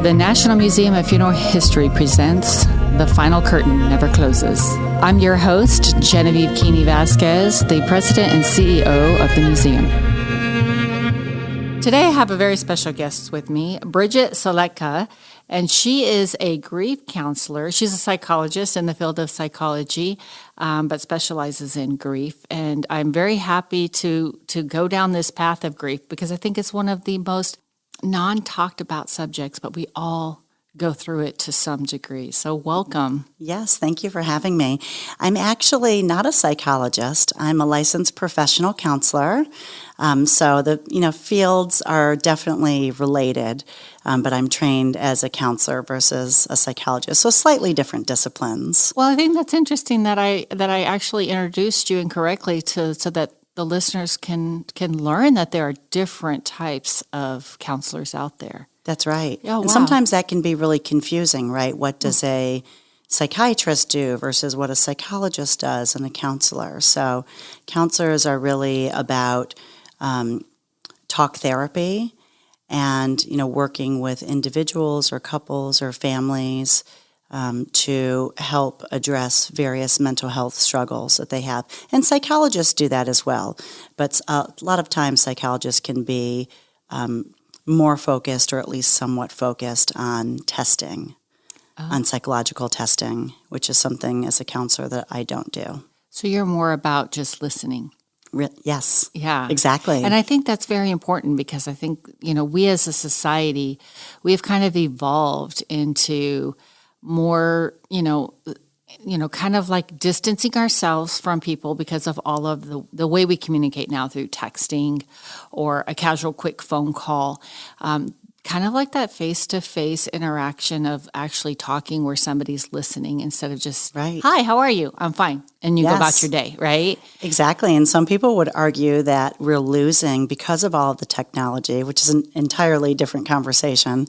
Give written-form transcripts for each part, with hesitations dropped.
The National Museum of Funeral History presents The Final Curtain Never Closes. I'm your host, Genevieve Vasquez, the president and CEO of the museum. Today I have a very special guest with me, Bridget Soletka, and she is a grief counselor. She's a psychologist in the field of psychology, but specializes in grief. And I'm very happy to go down this path of grief because I think it's one of the most non-talked about subjects, but we all go through it to some degree. So welcome. Yes, thank you for having me. I'm actually not a psychologist. I'm a licensed professional counselor. So the fields are definitely related, but I'm trained as a counselor versus a psychologist. So slightly different disciplines. Well, I think that's interesting that I actually introduced you incorrectly so that the listeners can learn that there are different types of counselors out there. That's right. Oh, wow. And sometimes that can be really confusing, right? What does a psychiatrist do versus what a psychologist does and a counselor? So counselors are really about talk therapy and, working with individuals or couples or families to help address various mental health struggles that they have. And psychologists do that as well. But a lot of times psychologists can be more focused or at least somewhat focused on testing, on psychological testing, which is something as a counselor that I don't do. So you're more about just listening. Yes. Yeah. Exactly. And I think that's very important because I think, we as a society, we have kind of evolved into more, kind of like distancing ourselves from people because of all of the way we communicate now through texting or a casual quick phone call. Kind of like that face-to-face interaction of actually talking where somebody's listening instead of just, right. Hi, how are you? I'm fine. And you go about your day, right? Exactly. And some people would argue that we're losing, because of all of the technology, which is an entirely different conversation,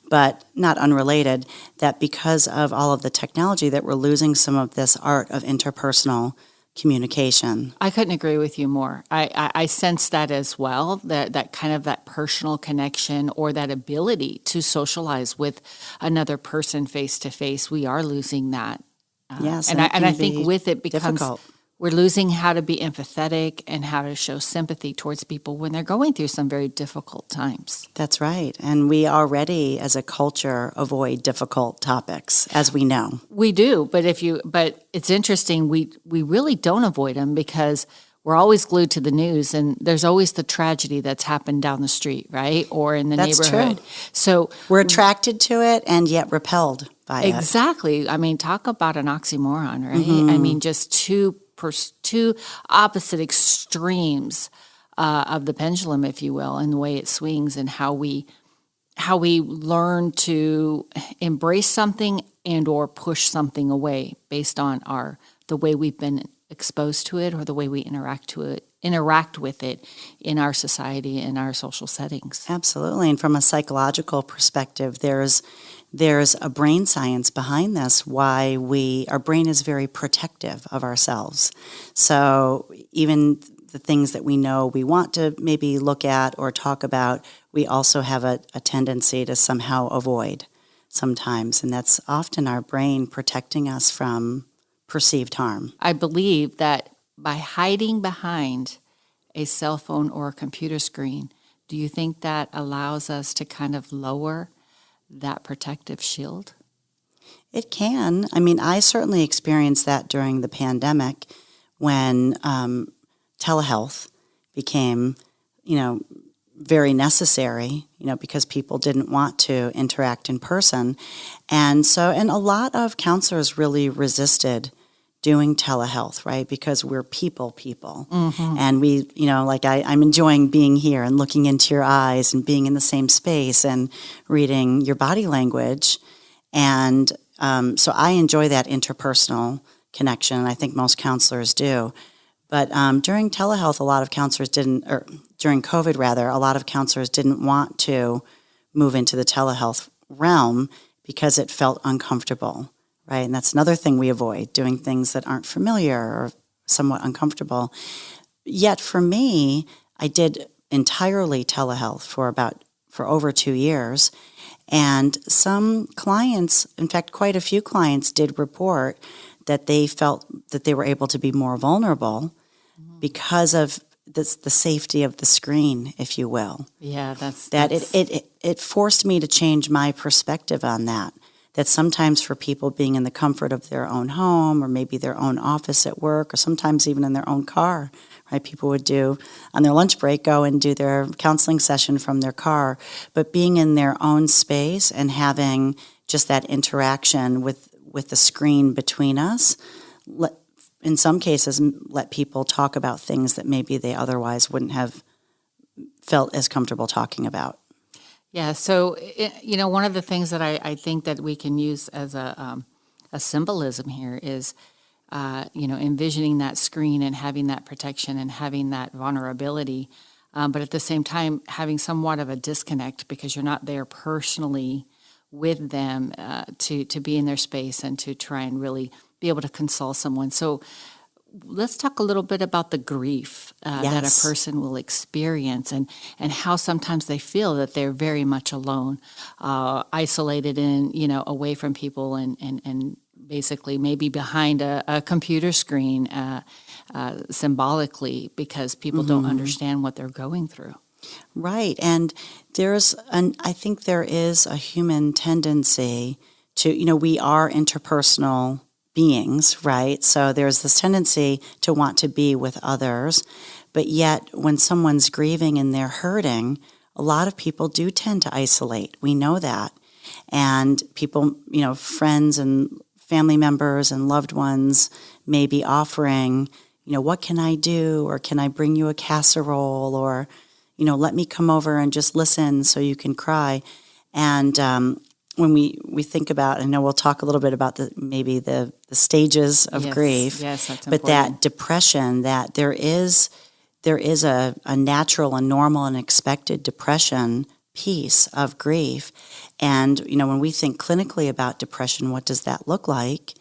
but not unrelated, that because of all of the technology that we're losing some of this art of interpersonal communication. I couldn't agree with you more. I sense that as well, that kind of that personal connection or that ability to socialize with another person face to face. We are losing that. Yes, and I think with it becomes difficult. We're losing how to be empathetic and how to show sympathy towards people when they're going through some very difficult times. That's right. And we already, as a culture, avoid difficult topics, as we know. We do, but it's interesting. We really don't avoid them because we're always glued to the news, and there's always the tragedy that's happened down the street, right, or in the neighborhood. True. So we're attracted to it and yet repelled by it. Exactly. I mean, talk about an oxymoron, right? Mm-hmm. I mean, just two opposite extremes of the pendulum, if you will, and the way it swings, and how we learn to embrace something and or push something away based on the way we've been exposed to it or the way we interact with it in our society and our social settings. Absolutely. And from a psychological perspective, there's a brain science behind this, why our brain is very protective of ourselves. So even the things that we know we want to maybe look at or talk about, we also have a tendency to somehow avoid sometimes. And that's often our brain protecting us from perceived harm. I believe that by hiding behind a cell phone or a computer screen, do you think that allows us to kind of lower that protective shield? It can. I mean, I certainly experienced that during the pandemic when telehealth became, very necessary, because people didn't want to interact in person. And a lot of counselors really resisted doing telehealth, right? Because we're people. Mm-hmm. And we, I'm enjoying being here and looking into your eyes and being in the same space and reading your body language. And so I enjoy that interpersonal connection. I think most counselors do. But during telehealth, during COVID rather, a lot of counselors didn't want to move into the telehealth realm because it felt uncomfortable, right? And that's another thing we avoid, doing things that aren't familiar or somewhat uncomfortable. Yet for me, I did entirely telehealth for over 2 years. And some clients, in fact, quite a few clients did report that they felt that they were able to be more vulnerable because of the safety of the screen, if you will. Yeah, It forced me to change my perspective on that. That sometimes for people being in the comfort of their own home or maybe their own office at work or sometimes even in their own car, right? People would do, on their lunch break, go and do their counseling session from their car. But being in their own space and having just that interaction with the screen between us, in some cases, let people talk about things that maybe they otherwise wouldn't have felt as comfortable talking about. Yeah, so one of the things that I think that we can use as a symbolism here is, envisioning that screen and having that protection and having that vulnerability, but at the same time having somewhat of a disconnect because you're not there personally with them to be in their space and to try and really be able to console someone. So let's talk a little bit about the grief that a person will experience and how sometimes they feel that they're very much alone, isolated and, away from people and basically maybe behind a computer screen symbolically because people don't understand what they're going through. Right. And I think there is a human tendency to, we are interpersonal beings, right? So there's this tendency to want to be with others. But yet when someone's grieving and they're hurting, a lot of people do tend to isolate. We know that. And people, friends and family members and loved ones may be offering, what can I do? Or can I bring you a casserole? Or, let me come over and just listen so you can cry. And when we think about, I know we'll talk a little bit about the stages of grief. Yes, that's but important. that depression, that there is a natural and normal and expected depression piece of grief. And, when we think clinically about depression, what does that look like?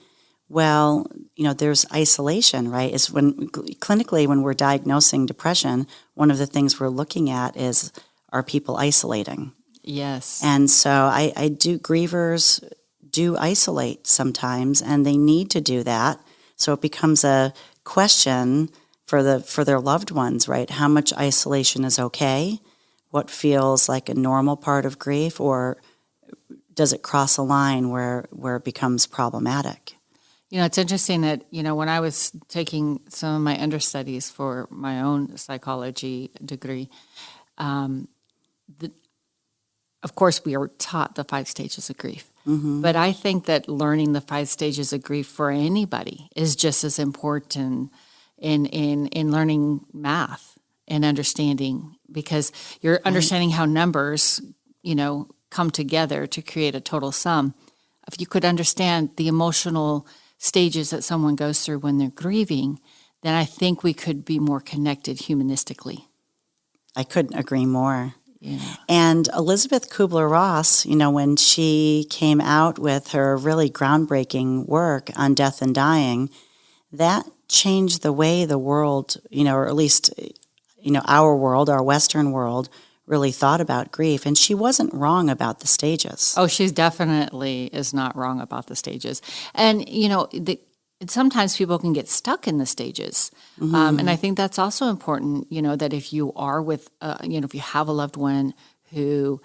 Well, there's isolation, right? It's clinically, when we're diagnosing depression, one of the things we're looking at is, are people isolating? Yes. And so grievers do isolate sometimes, and they need to do that. So it becomes a question for their loved ones, right? How much isolation is okay? What feels like a normal part of grief, or does it cross a line where it becomes problematic? It's interesting that, when I was taking some of my understudies for my own psychology degree, of course, we are taught the 5 stages of grief. Mm-hmm. But I think that learning the 5 stages of grief for anybody is just as important in learning math and understanding, because you're understanding how numbers, come together to create a total sum. If you could understand the emotional stages that someone goes through when they're grieving, then I think we could be more connected humanistically. I couldn't agree more. Yeah. And Elizabeth Kubler-Ross, when she came out with her really groundbreaking work on death and dying, that changed the way the world, or at least, our world, our Western world, really thought about grief. And she wasn't wrong about the stages. Oh, she definitely is not wrong about the stages. And, sometimes people can get stuck in the stages. Mm-hmm. And I think that's also important, that if you are with, if you have a loved one who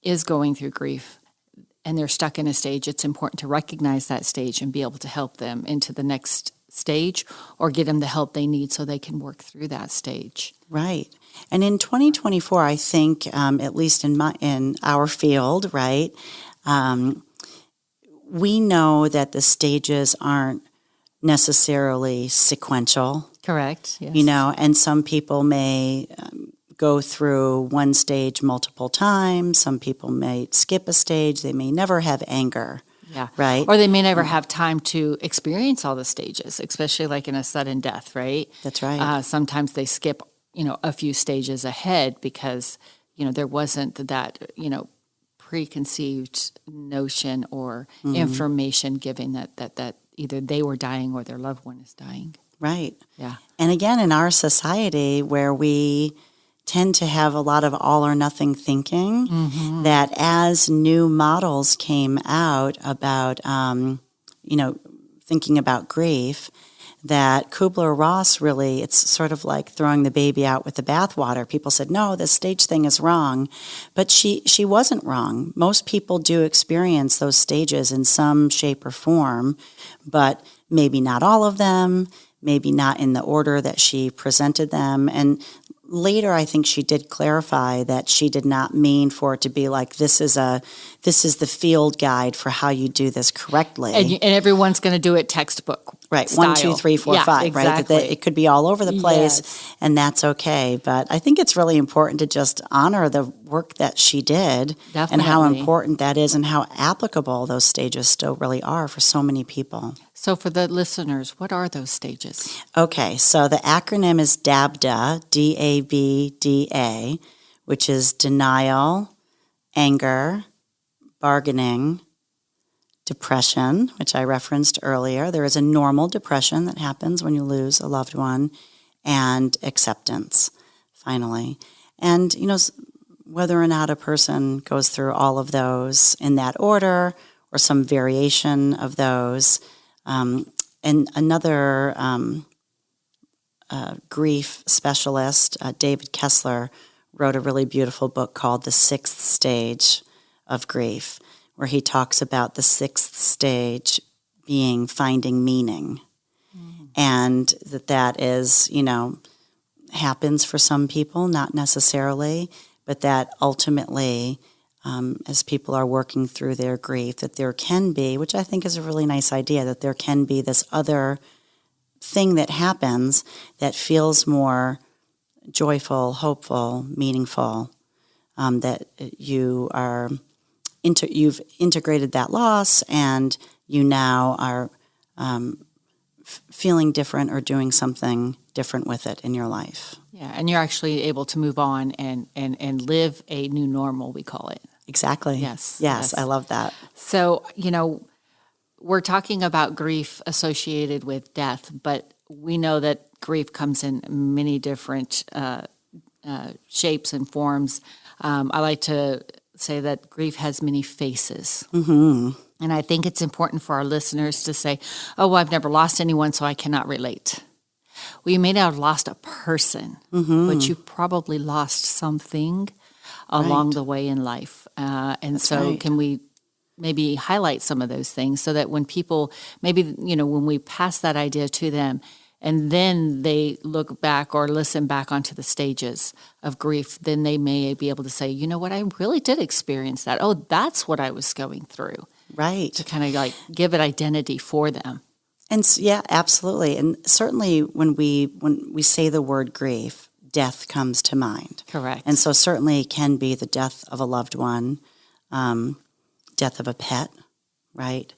is going through grief and they're stuck in a stage, it's important to recognize that stage and be able to help them into the next stage or get them the help they need so they can work through that stage. Right. And in 2024, I think, at least in our field, right, we know that the stages aren't necessarily sequential. Correct. Yes. And some people may go through one stage multiple times. Some people may skip a stage. They may never have anger. Yeah. Right. Or they may never have time to experience all the stages, especially like in a sudden death, right? That's right. Sometimes they skip, a few stages ahead because, there wasn't that, preconceived notion or information given that either they were dying or their loved one is dying. Right. Yeah. And again, in our society where we tend to have a lot of all or nothing thinking, that as new models came out about, thinking about grief, that Kubler-Ross really, it's sort of like throwing the baby out with the bathwater. People said, no, this stage thing is wrong. But she wasn't wrong. Most people do experience those stages in some shape or form, but maybe not all of them, maybe not in the order that she presented them. And later, I think she did clarify that she did not mean for it to be like, this is the field guide for how you do this correctly. And everyone's going to do it textbook. Right, style. 1, 2, 3, 4, Yeah, 5, exactly. right? That it could be all over the place, Yes. and that's okay. But I think it's really important to just honor the work that she did and how Definitely. important that is and how applicable those stages still really are for so many people. So for the listeners, what are those stages? Okay, so the acronym is DABDA, DABDA, which is denial, anger, bargaining, depression, which I referenced earlier. There is a normal depression that happens when you lose a loved one, and acceptance, finally. And, whether or not a person goes through all of those in that order or some variation of those. And another grief specialist, David Kessler, wrote a really beautiful book called The Sixth Stage of Grief, where he talks about the sixth stage being finding meaning. And that is, happens for some people, not necessarily, but that ultimately, as people are working through their grief, that there can be, which I think is a really nice idea, that there can be this other thing that happens that feels more joyful, hopeful, meaningful, that you are you've integrated that loss, and you now are feeling different or doing something different with it in your life. Yeah, and you're actually able to move on and live a new normal, we call it. Exactly. Yes, I love that. So, we're talking about grief associated with death, but we know that grief comes in many different shapes and forms. I like to say that grief has many faces. Mm-hmm. And I think it's important for our listeners to say, oh, well, I've never lost anyone, so I cannot relate. Well, you may not have lost a person, but you probably lost something along the way in life. Can we maybe highlight some of those things so that when people, maybe, when we pass that idea to them, and then they look back or listen back onto the stages of grief, then they may be able to say, you know what, I really did experience that. Oh, that's what I was going through. Right. To kind of give it identity for them. And yeah, absolutely. And certainly when we say the word grief, death comes to mind. Correct. And so certainly it can be the death of a loved one, death of a pet, right?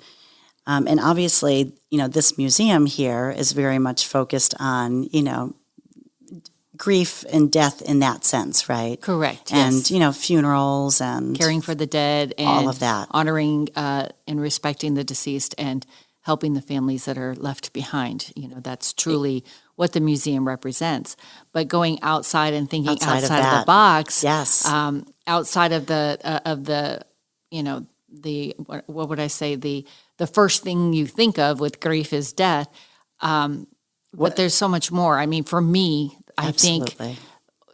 And obviously, this museum here is very much focused on, grief and death in that sense, right? Correct. And, yes. Funerals and Caring for the dead and all of that. Honoring and respecting the deceased and helping the families that are left behind. That's truly what the museum represents. But going outside and thinking outside of the box, yes, outside of the what would I say, the first thing you think of with grief is death. But there's so much more. I mean, for me, I think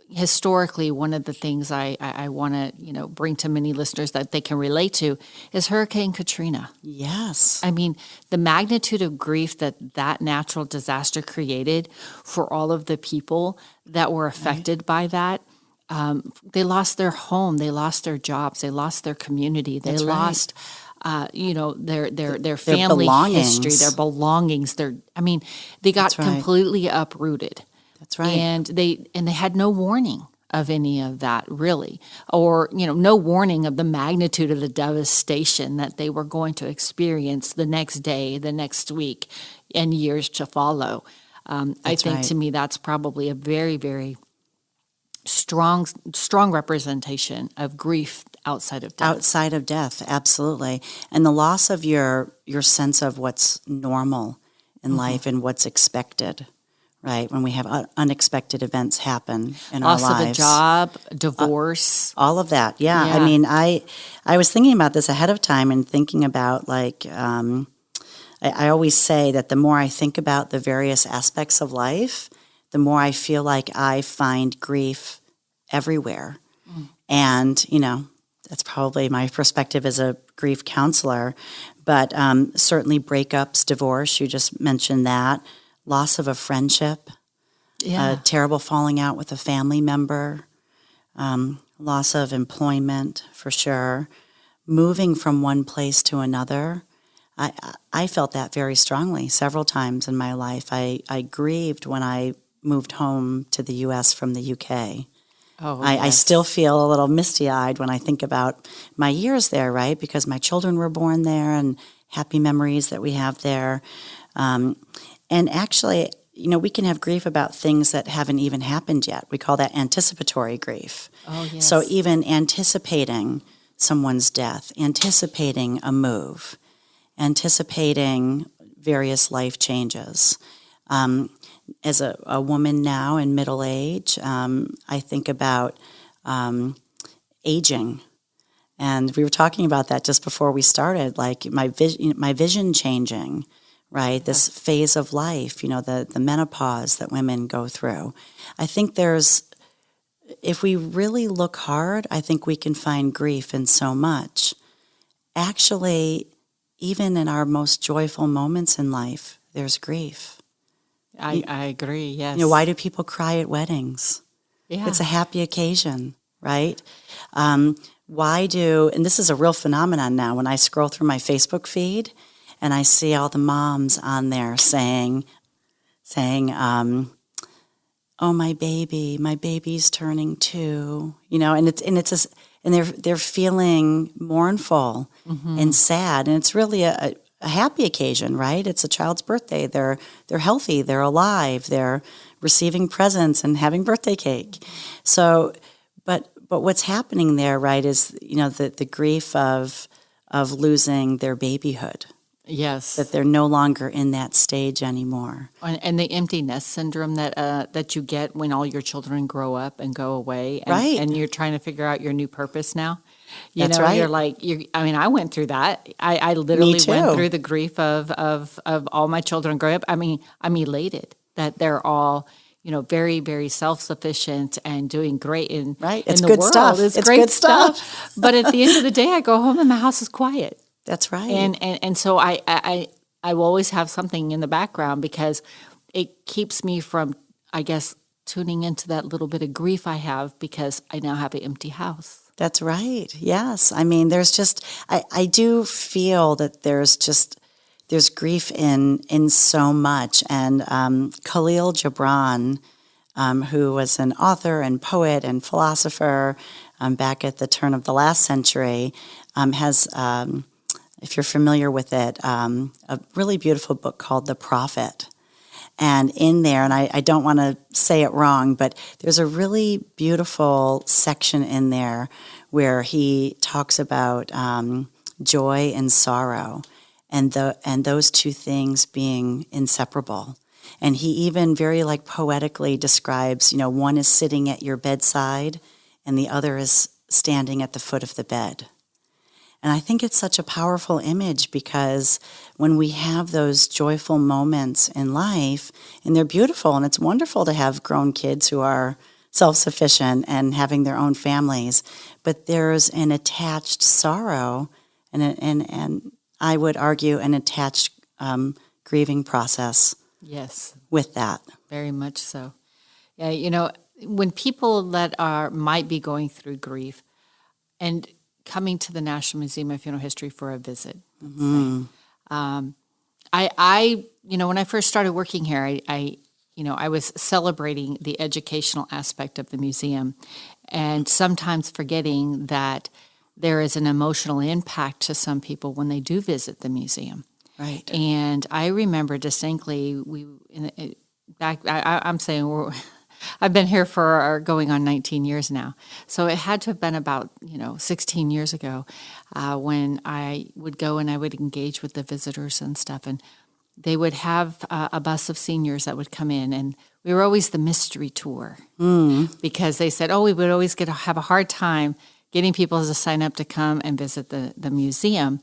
historically, one of the things I want to, bring to many listeners that they can relate to is Hurricane Katrina. Yes. I mean, the magnitude of grief that natural disaster created for all of the people that were affected by that. They lost their home, they lost their jobs, they lost their community, they lost their family history, their belongings. They got completely uprooted. That's right. And they had no warning of any of that, really, or no warning of the magnitude of the devastation that they were going to experience the next day, the next week, and years to follow. I think to me that's probably a very, very strong representation of grief outside of death. Outside of death, absolutely. And the loss of your sense of what's normal in life and what's expected, right? When we have unexpected events happen in Loss our lives. of a job, divorce. All of that, yeah. I Yeah. mean, I was thinking about this ahead of time and thinking about I always say that the more I think about the various aspects of life, the more I feel like I find grief everywhere. And, that's probably my perspective as a grief counselor. But certainly breakups, divorce, you just mentioned that, loss of a friendship, a terrible falling out with a family member, loss of employment for sure, moving from one place to another. I felt that very strongly several times in my life. I grieved when I moved home to the U.S. from the U.K. Oh, I yes. still feel a little misty-eyed when I think about my years there, right? Because my children were born there and happy memories that we have there. And actually, we can have grief about things that haven't even happened yet. We call that anticipatory grief. Oh, yes. So even anticipating someone's death, anticipating a move, anticipating various life changes. As a woman now in middle age, I think about aging. And we were talking about that just before we started, like my vision changing, right? This phase of life, the menopause that women go through. I think if we really look hard, I think we can find grief in so much. Actually, even in our most joyful moments in life, there's grief. I agree, yes. Why do people cry at weddings? Yeah. It's a happy occasion, right? And this is a real phenomenon now, when I scroll through my Facebook feed and I see all the moms on there saying, oh, my baby's turning 2, and they're feeling mournful and sad, and it's really a happy occasion, right? It's a child's birthday. They're healthy, they're alive, they're receiving presents and having birthday cake. So, but what's happening there, right, is the grief of losing their babyhood. Yes. That they're no longer in that stage anymore. And the empty nest syndrome that you get when all your children grow up and go away, and, Right. and you're trying to figure out your new purpose now. That's right. You're like, I went through that. I literally Me too. went through the grief of all my children growing up. I mean, I'm elated that they're all, very, very self-sufficient and doing great in It's the good world. stuff. It's It's great good stuff. But at the end of the day, I go home and my house is quiet. That's right. And so I will always have something in the background because it keeps me from, I guess, tuning into that little bit of grief I have because I now have an empty house. That's right. Yes. I mean, there's just, I do feel that there's grief in so much. And Khalil Gibran, who was an author and poet and philosopher back at the turn of the last century, has, if you're familiar with it, a really beautiful book called The Prophet. And in there, and I don't want to say it wrong, but there's a really beautiful section in there where he talks about joy and sorrow, and those two things being inseparable. And he even very poetically describes, one is sitting at your bedside, and the other is standing at the foot of the bed. And I think it's such a powerful image because when we have those joyful moments in life, and they're beautiful, and it's wonderful to have grown kids who are self-sufficient and having their own families, but there's an attached sorrow and I would argue an attached grieving process. Yes. With that. Very much so. Yeah, when people that might be going through grief and coming to the National Museum of Funeral History for a visit. When I first started working here, I was celebrating the educational aspect of the museum and sometimes forgetting that there is an emotional impact to some people when they do visit the museum. Right. And I remember distinctly, I've been here for going on 19 years now. So it had to have been about, 16 years ago when I would go and I would engage with the visitors and stuff. And they would have a bus of seniors that would come in, and we were always the mystery tour because they said, we would always have a hard time getting people to sign up to come and visit the museum.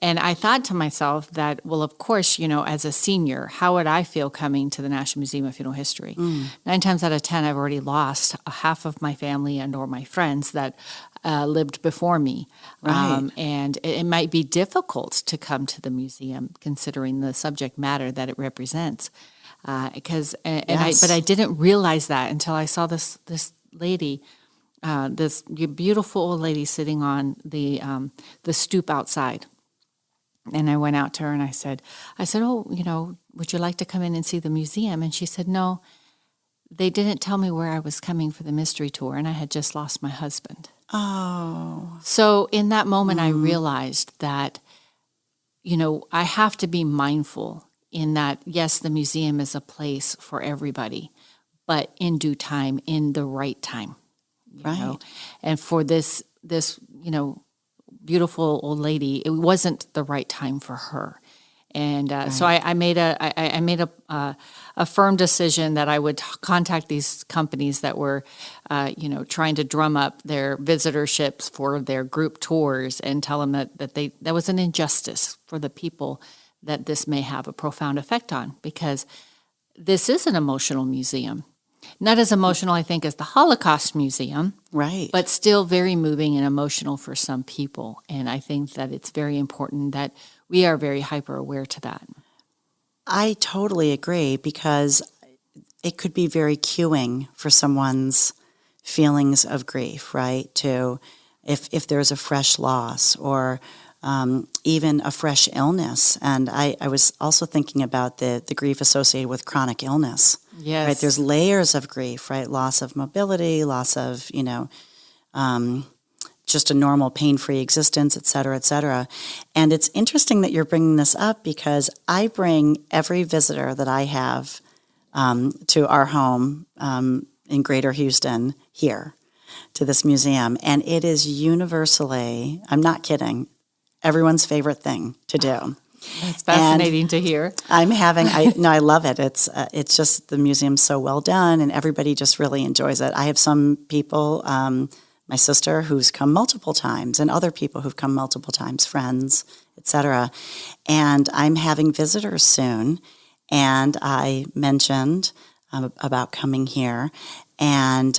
And I thought to myself that, well, of course, as a senior, how would I feel coming to the National Museum of Funeral History? 9 times out of 10, I've already lost half of my family and or my friends that lived before me. Right. And it might be difficult to come to the museum considering the subject matter that it represents. But I didn't realize that until I saw this lady, this beautiful old lady sitting on the stoop outside. And I went out to her and I said, would you like to come in and see the museum? And she said, no, they didn't tell me where I was coming for the mystery tour, and I had just lost my husband. Oh. So in that moment, I realized that, I have to be mindful in that, yes, the museum is a place for everybody, but in due time, in the right time. You know? And for this, beautiful old lady, it wasn't the right time for her. And so I made a firm decision that I would contact these companies that were, trying to drum up their visitorships for their group tours and tell them that was an injustice for the people that this may have a profound effect on, because this is an emotional museum. Not as emotional, I think, as the Holocaust Museum, right? But still very moving and emotional for some people. And I think that it's very important that we are very hyper aware to that. I totally agree, because it could be very cueing for someone's feelings of grief, right? To if there's a fresh loss or even a fresh illness. And I was also thinking about the grief associated with chronic illness. Yes. Right? There's layers of grief, right? Loss of mobility, loss of, just a normal pain-free existence, et cetera, et cetera. And it's interesting that you're bringing this up, because I bring every visitor that I have to our home in Greater Houston here to this museum. And it is universally, I'm not kidding, everyone's favorite thing to do. That's fascinating to hear. I love it. It's just, the museum's so well done, and everybody just really enjoys it. I have some people, my sister who's come multiple times, and other people who've come multiple times, friends, etc. And I'm having visitors soon, and I mentioned about coming here, and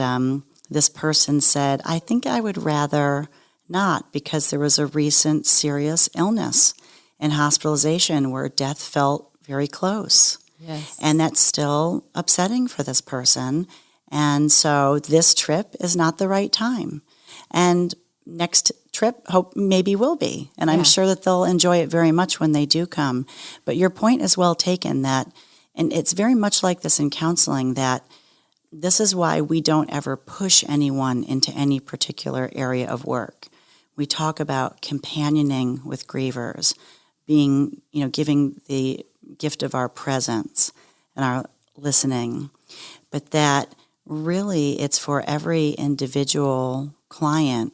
this person said, I think I would rather not, because there was a recent serious illness and hospitalization where death felt very close. Yes. And that's still upsetting for this person. And so this trip is not the right time. And next trip maybe will be. And I'm sure that they'll enjoy it very much when they do come. But your point is well taken, that, and it's very much like this in counseling, that this is why we don't ever push anyone into any particular area of work. We talk about companioning with grievers, being, giving the gift of our presence and our listening, but that really it's for every individual client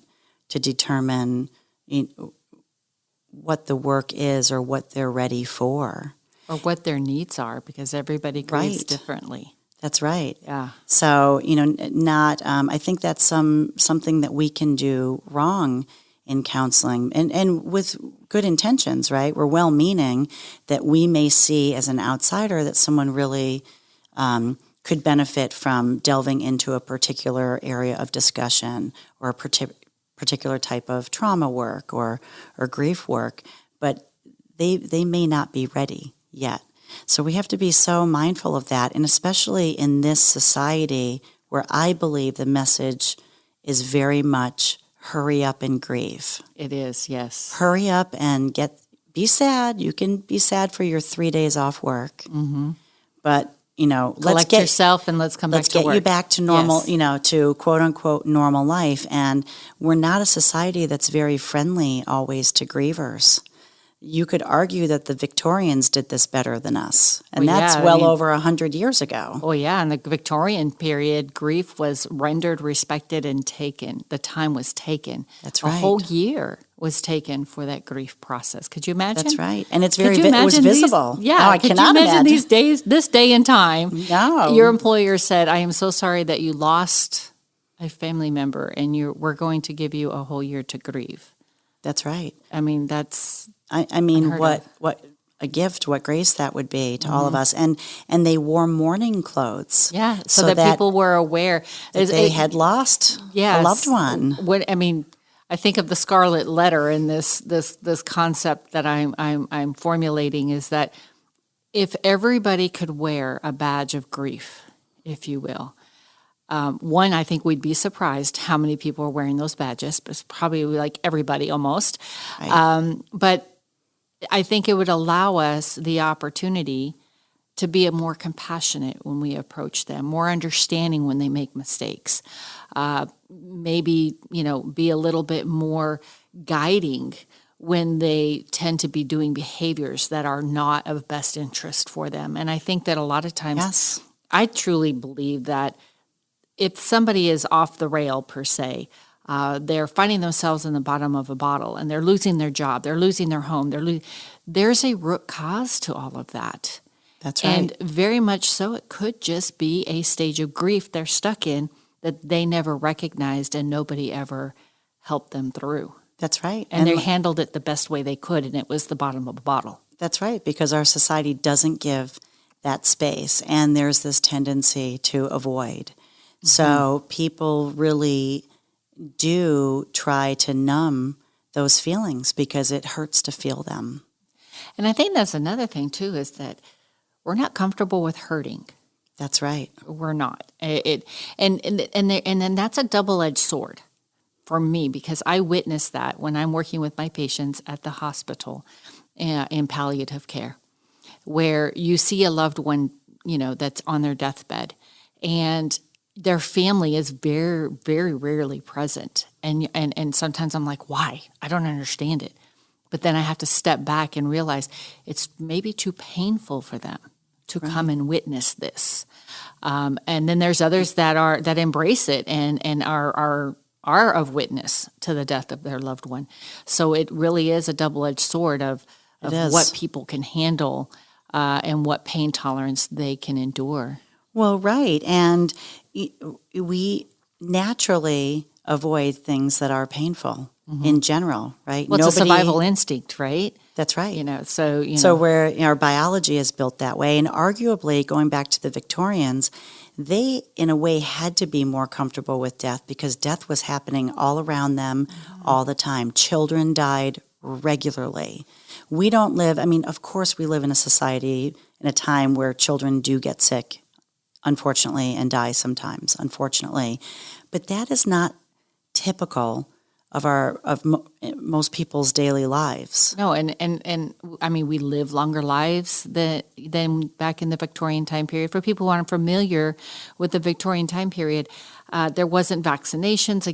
to determine what the work is or what they're ready for. Or what their needs are, because everybody grieves differently. That's right. Yeah. So, I think that's something that we can do wrong in counseling, and with good intentions, right? We're well-meaning, that we may see as an outsider that someone really could benefit from delving into a particular area of discussion or a particular type of trauma work or grief work, but they may not be ready yet. So we have to be so mindful of that, and especially in this society where I believe the message is very much hurry up and grieve. It is, yes. Hurry up and be sad. You can be sad for your 3 days off work. Mm-hmm. But, collect yourself and let's come back to work. Let's get you back to normal, to quote unquote normal life. And we're not a society that's very friendly always to grievers. you could argue that the Victorians did this better than us. And Well, that's yeah, I well mean- over 100 years ago. Oh, yeah. In the Victorian period, grief was rendered, respected, and taken. The time was taken. That's A right. whole year was taken for that grief process. Could you imagine? That's right. And it's Could very, you it was imagine these- visible. yeah. No, I could cannot you imagine these imagine. days, this day and time? No. Your employer said, "I am so sorry that you lost a family member, and we're going to give you a whole year to grieve." That's right. I mean, that's I mean, Unheard what a gift, what grace that would be to all of us. And they wore mourning clothes. yeah. So that people were aware that they had lost a loved one. What I mean, I think of the scarlet letter, and this concept that I'm formulating is that if everybody could wear a badge of grief, if you will. One, I think we'd be surprised how many people are wearing those badges. It's probably like everybody almost. Right. But I think it would allow us the opportunity to be more compassionate when we approach them, more understanding when they make mistakes. Maybe, be a little bit more guiding when they tend to be doing behaviors that are not of best interest for them. And I think that a lot of times, Yes. I truly believe that if somebody is off the rail per se, they're finding themselves in the bottom of a bottle and they're losing their job, they're losing their home, there's a root cause to all of that. That's right. And very much so, it could just be a stage of grief they're stuck in that they never recognized and nobody ever helped them through. That's right. And they handled it the best way they could, and it was the bottom of a bottle. That's right, because our society doesn't give that space, and there's this tendency to avoid. So people really do try to numb those feelings because it hurts to feel them. And I think that's another thing, too, is that we're not comfortable with hurting. That's right. We're not. And then that's a double-edged sword for me, because I witness that when I'm working with my patients at the hospital in palliative care, where you see a loved one, that's on their deathbed, and their family is very, very rarely present. And sometimes I'm like, why? I don't understand it. But then I have to step back and realize it's maybe too painful for them to come and witness this. And then there's others that embrace it and are of witness to the death of their loved one. So it really is a double-edged sword of what people can handle and what pain tolerance they can endure. Well, right. And we naturally avoid things that are painful in general, right? Well, it's a survival instinct, right? That's right. So where our biology is built that way, and arguably going back to the Victorians, they in a way had to be more comfortable with death because death was happening all around them all the time. Children died regularly. We don't live, of course we live in a society in a time where children do get sick, unfortunately, and die sometimes, unfortunately. But that is not typical of most people's daily lives. No, and we live longer lives than back in the Victorian time period. For people who aren't familiar with the Victorian time period, there wasn't vaccinations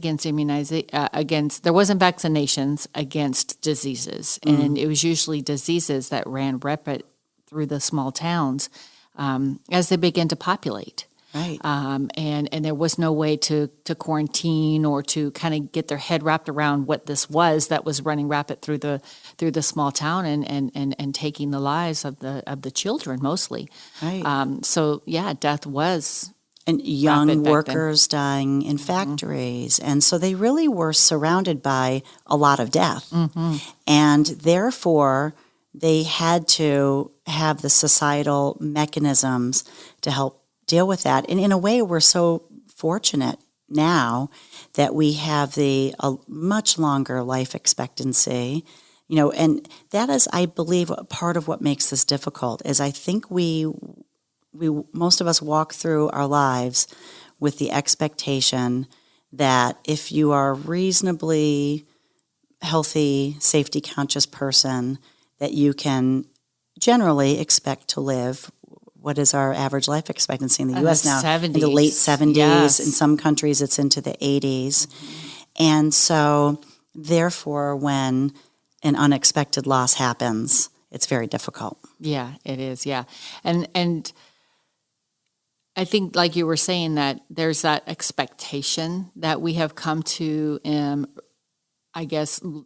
there wasn't vaccinations against diseases, and it was usually diseases that ran rapid through the small towns as they began to populate. Right. And there was no way to quarantine or to kind of get their head wrapped around what this was that was running rapid through the small town and taking the lives of the children mostly. Right. Death was and young workers dying in factories. And so they really were surrounded by a lot of death. Mm-hmm. And therefore, they had to have the societal mechanisms to help deal with that. And in a way, we're so fortunate now that we have a much longer life expectancy, and that is, I believe, part of what makes this difficult is I think we most of us walk through our lives with the expectation that if you are a reasonably healthy, safety-conscious person, that you can generally expect to live. What is our average life expectancy in the U.S. now? 70s. In the late 70s. Yes. In some countries, it's into the 80s. And so, therefore, when an unexpected loss happens, it's very difficult. Yeah, it is. Yeah. And I think, like you were saying, that there's that expectation that we have come to, I guess, what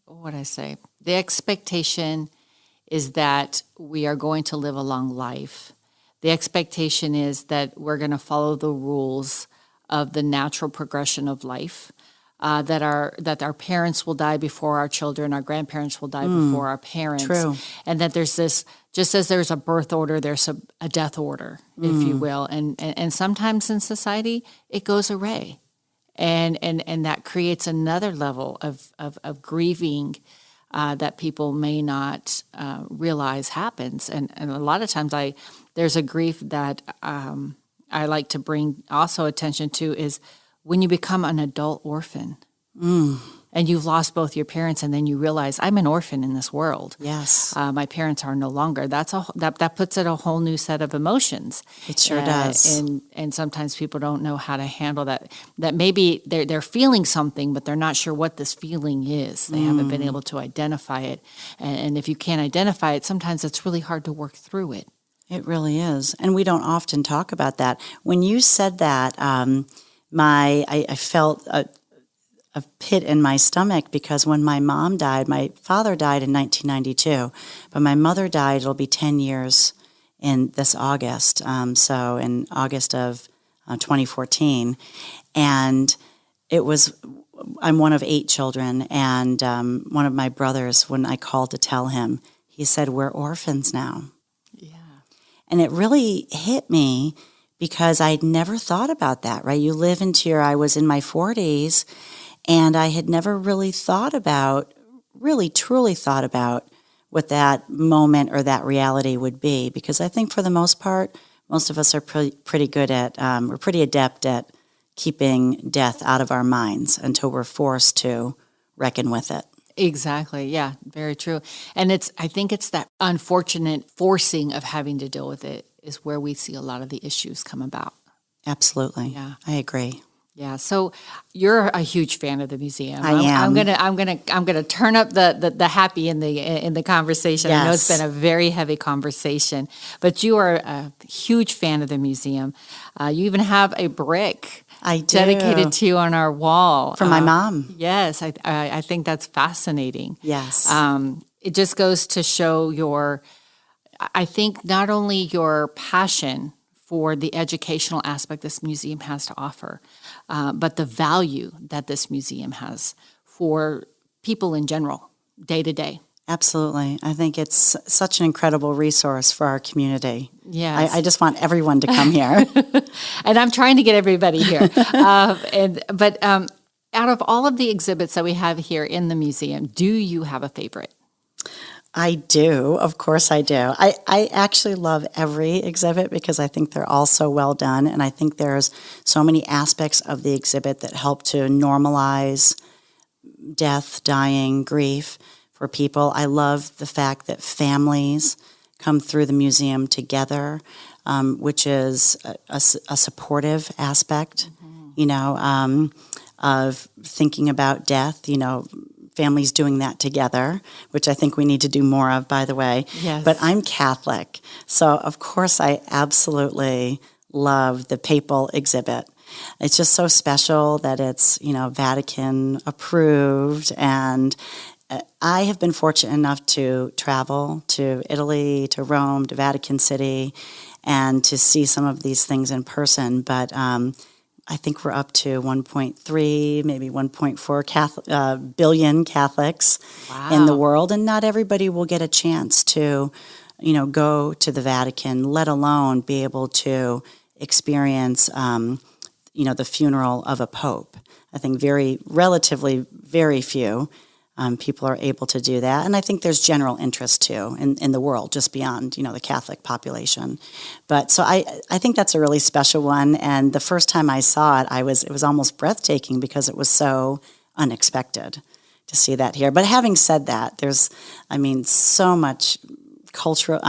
would I say? The expectation is that we are going to live a long life. The expectation is that we're going to follow the rules of the natural progression of life. That our parents will die before our children, our grandparents will die before our parents. True. And that there's this, just as there's a birth order, there's a death order, if you will. And sometimes in society, it goes awry. And that creates another level of grieving that people may not realize happens. And a lot of times there's a grief that I like to bring also attention to is when you become an adult orphan and you've lost both your parents, and then you realize I'm an orphan in this world. Yes. My parents are no longer. That puts it a whole new set of emotions. It sure does. And sometimes people don't know how to handle that. That maybe they're feeling something, but they're not sure what this feeling is. They haven't been able to identify it. And if you can't identify it, sometimes it's really hard to work through it. It really is. And we don't often talk about that. When you said that, I felt a pit in my stomach because when my mom died, my father died in 1992, but my mother died, it'll be 10 years in this August, so in August of 2014. And I'm one of 8 children, and one of my brothers, when I called to tell him, he said, "We're orphans now." Yeah. And it really hit me because I'd never thought about that, right? You live I was in my 40s, and I had never really truly thought about what that moment or that reality would be. Because I think for the most part, most of us are pretty good at, we're pretty adept at keeping death out of our minds until we're forced to reckon with it. Exactly. Yeah, very true. And I think it's that unfortunate forcing of having to deal with it is where we see a lot of the issues come about. Absolutely. Yeah. I agree. Yeah. So you're a huge fan of the museum. I am. I'm gonna turn up the happy in the conversation. Yes. I know it's been a very heavy conversation, but you are a huge fan of the museum. You even have a brick I do. dedicated to you on our wall. For my mom. Yes, I think that's fascinating. Yes. It just goes to show I think not only your passion for the educational aspect this museum has to offer, but the value that this museum has for people in general, day to day. Absolutely. I think it's such an incredible resource for our community. Yes. I just want everyone to come here. And I'm trying to get everybody here. But out of all of the exhibits that we have here in the museum, do you have a favorite? I do. Of course I do. I actually love every exhibit because I think they're all so well done. And I think there's so many aspects of the exhibit that help to normalize death, dying, grief for people. I love the fact that families come through the museum together, which is a supportive aspect, of thinking about death, families doing that together, which I think we need to do more of, by the way. Yes. But I'm Catholic, so of course I absolutely love the papal exhibit. It's just so special that it's, Vatican approved, and I have been fortunate enough to travel to Italy, to Rome, to Vatican City, and to see some of these things in person. But I think we're up to 1.3, maybe 1.4 billion Catholics in the world, and not everybody will get a chance to, go to the Vatican, let alone be able to experience, the funeral of a pope. I think relatively very few people are able to do that. And I think there's general interest, too, in the world, just beyond, the Catholic population. But so I think that's a really special one. And the first time I saw it, it was almost breathtaking because it was so unexpected to see that here. But having said that, there's, so much cultural,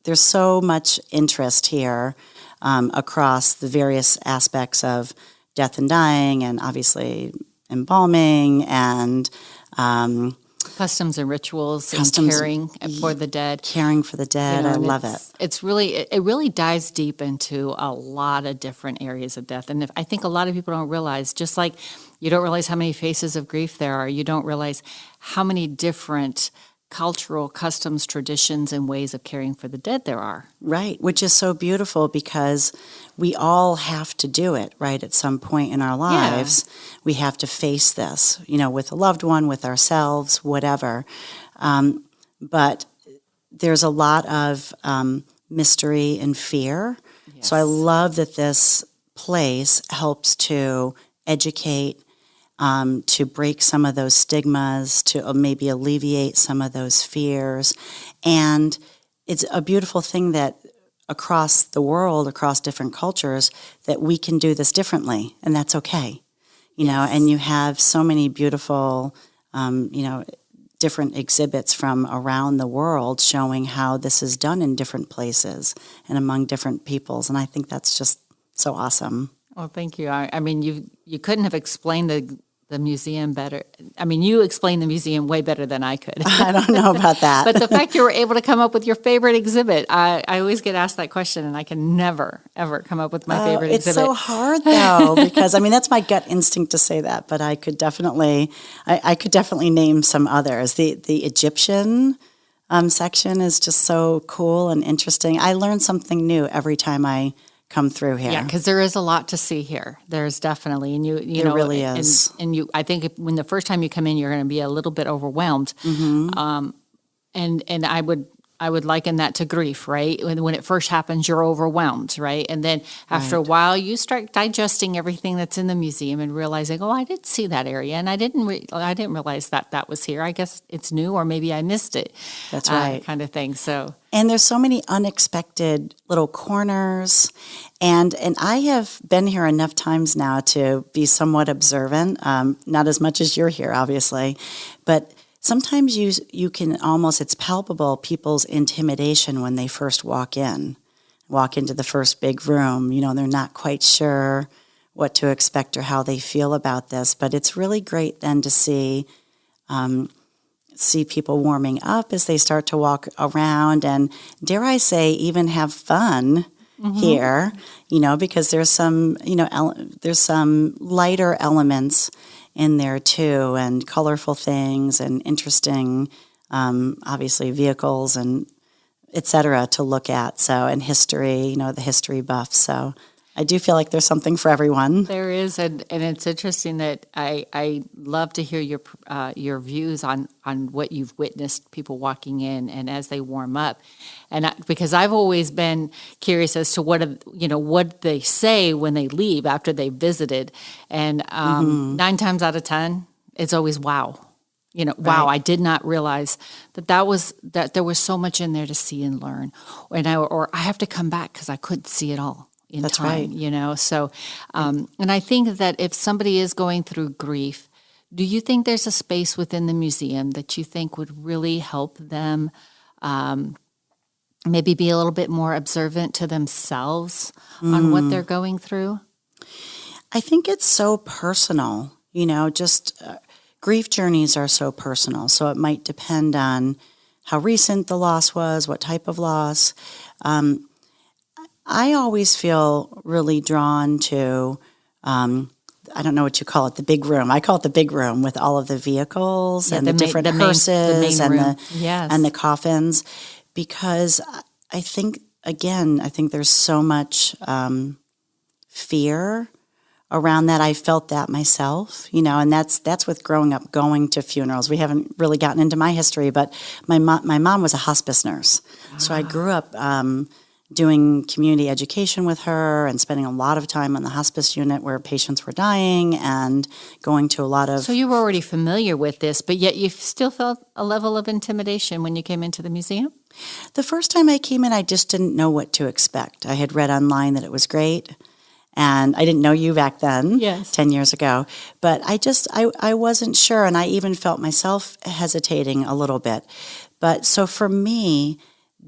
there's so much interest here across the various aspects of death and dying, and obviously embalming, and Customs and rituals and Customs- caring for the dead. caring for the dead. I And love it. It's really, it really dives deep into a lot of different areas of death. And I think a lot of people don't realize, just like you don't realize how many faces of grief there are, you don't realize how many different cultural customs, traditions, and ways of caring for the dead there are. Right, which is so beautiful because we all have to do it, right? At some point in our lives, we have to face this, with a loved one, with ourselves, whatever. But there's a lot of mystery and fear. Yes. So I love that this place helps to educate, to break some of those stigmas, to maybe alleviate some of those fears. And it's a beautiful thing that across the world, across different cultures, that we can do this differently, and that's okay. And you have so many beautiful, different exhibits from around the world showing how this is done in different places and among different peoples, and I think that's just so awesome. Well, thank you. I mean, you couldn't have explained the museum better. I mean, you explained the museum way better than I could. I don't know about that. But the fact you were able to come up with your favorite exhibit, I always get asked that question, and I can never, ever come up with my favorite it's exhibit. so hard, though, because, that's my gut instinct to say that, but I could definitely name some others. The Egyptian section is just so cool and interesting. I learn something new every time I come through here. Yeah, because there is a lot to see here. There's definitely, and you know, really is. And I think when the first time you come in, you're going to be a little bit overwhelmed. Mm-hmm. And I would liken that to grief, right? When it first happens, you're overwhelmed, right? And then after a while, you start digesting everything that's in the museum and realizing, oh, I did see that area, and I didn't realize that was here. I guess it's new, or maybe I missed it. That's right, kind of thing. So. And there's so many unexpected little corners, and I have been here enough times now to be somewhat observant. Not as much as you're here, obviously, but. Sometimes you can almost, it's palpable, people's intimidation when they first walk into the first big room. They're not quite sure what to expect or how they feel about this. But it's really great then to see people warming up as they start to walk around and, dare I say, even have fun here, because there's some, there's some lighter elements in there too, and colorful things and interesting, obviously, vehicles and et cetera to look at. So, and history, the history buff. So I do feel like there's something for everyone. There is, and it's interesting that I love to hear your views on what you've witnessed people walking in and as they warm up, and because I've always been curious as to what they say when they leave after they visited, and 9 times out of 10 it's always wow. Wow, I did not realize that there was so much in there to see and learn, or I have to come back because I couldn't see it all. That's time, right. So, and I think that if somebody is going through grief, do you think there's a space within the museum that you think would really help them maybe be a little bit more observant to themselves on what they're going through? I think it's so personal, grief journeys are so personal. So it might depend on how recent the loss was, what type of loss. I always feel really drawn to, I don't know what you call it, the big room. I call it the big room with all of the vehicles and the different hearses and the coffins, because I think there's so much fear around that. I felt that myself, and that's with growing up going to funerals. We haven't really gotten into my history, but my mom was a hospice nurse, so I grew up doing community education with her and spending a lot of time on the hospice unit where patients were dying and going to a lot of... So you were already familiar with this, but yet you still felt a level of intimidation when you came into the museum? The first time I came in, I just didn't know what to expect. I had read online that it was great, and I didn't know you back then, 10 years ago, but I wasn't sure, and I even felt myself hesitating a little bit. But so for me,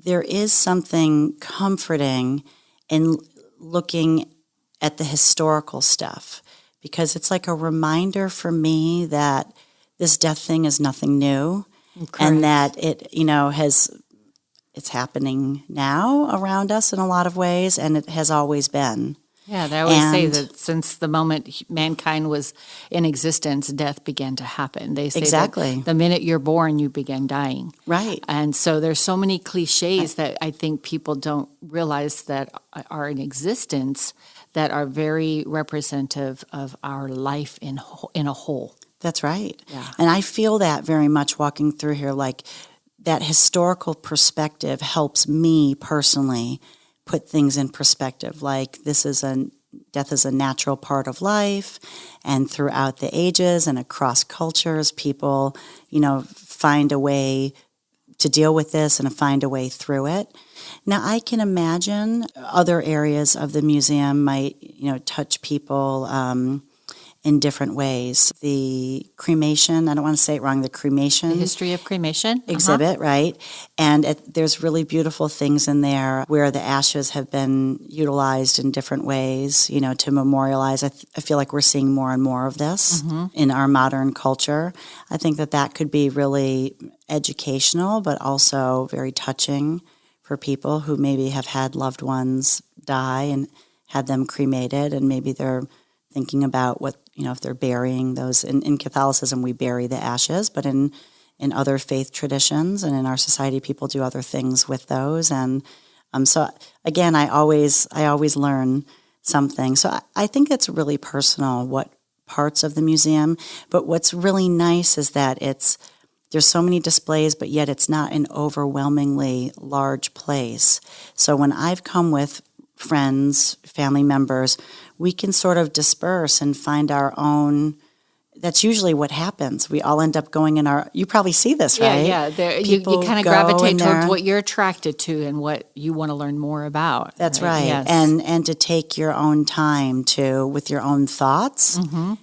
there is something comforting in looking at the historical stuff, because it's like a reminder for me that this death thing is nothing new, and that it, it's happening now around us in a lot of ways, and it has always been. Yeah, they always say that since the moment mankind was in existence, death began to happen. They say that the minute you're born, you begin dying. Right. And so there's so many cliches that I think people don't realize that are in existence that are very representative of our life in a whole. That's right. Yeah. And I feel that very much walking through here, like that historical perspective helps me personally put things in perspective. Like death is a natural part of life, and throughout the ages and across cultures, people, find a way to deal with this and find a way through it. Now, I can imagine other areas of the museum might, touch people in different ways. The cremation, I don't want to say it wrong, the cremation. The history of cremation. Exhibit, right? And there's really beautiful things in there where the ashes have been utilized in different ways, to memorialize. I feel like we're seeing more and more of this in our modern culture. I think that could be really educational, but also very touching for people who maybe have had loved ones die and had them cremated, and maybe they're thinking about what, if they're burying those. In Catholicism, we bury the ashes, but in other faith traditions and in our society, people do other things with those. And so, again, I always learn something. So I think it's really personal what parts of the museum. But what's really nice is that there's so many displays, but yet it's not an overwhelmingly large place. So when I've come with friends, family members, we can sort of disperse and find our own. That's usually what happens. We all end up going in you probably see this, right? Yeah. You kind of gravitate towards what you're attracted to and what you want to learn more about. That's right. Yes. And to take your own time with your own thoughts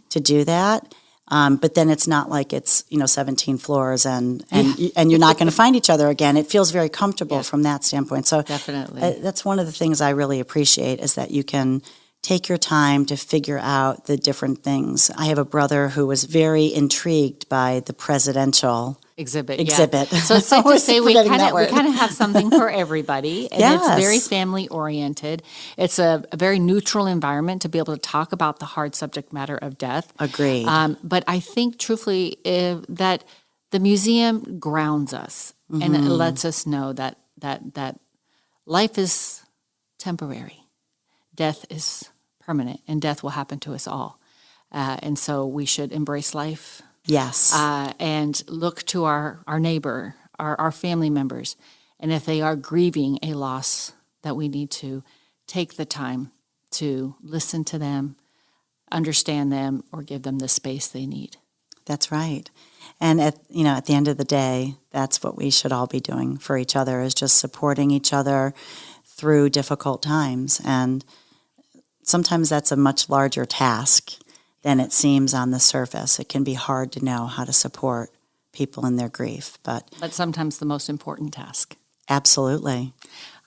to do that. But then it's not like it's 17 floors and you're not going to find each other again. It feels very comfortable from that standpoint. So definitely, that's one of the things I really appreciate is that you can take your time to figure out the different things. I have a brother who was very intrigued by the presidential exhibit. So it's safe to say we kind of have something for everybody, and it's very family oriented. It's a very neutral environment to be able to talk about the hard subject matter of death. Agreed. But I think truthfully that the museum grounds us and it lets us know that life is temporary, death is permanent, and death will happen to us all. And so we should embrace life. Yes. And look to our neighbor, our family members. And if they are grieving a loss, that we need to take the time to listen to them, understand them, or give them the space they need. That's right. And at the end of the day, that's what we should all be doing for each other, is just supporting each other through difficult times. And sometimes that's a much larger task than it seems on the surface. It can be hard to know how to support people in their grief, but sometimes the most important task. Absolutely.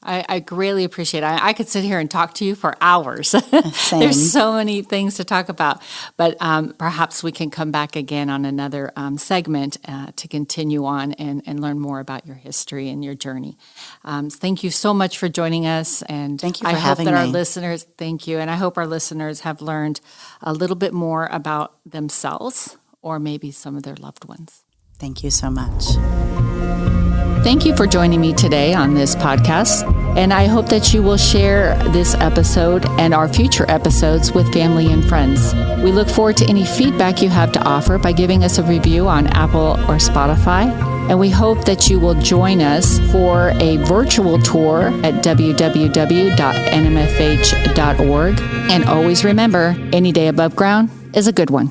I greatly appreciate it. I could sit here and talk to you for hours. Same. There's so many things to talk about, but perhaps we can come back again on another segment to continue on and learn more about your history and your journey. Thank you so much for joining us, and thank you for having me. Our listeners, thank you, and I hope our listeners have learned a little bit more about themselves or maybe some of their loved ones. Thank you so much. Thank you for joining me today on this podcast, and I hope that you will share this episode and our future episodes with family and friends. We look forward to any feedback you have to offer by giving us a review on Apple or Spotify, and we hope that you will join us for a virtual tour at www.nmfh.org. And always remember, any day above ground is a good one.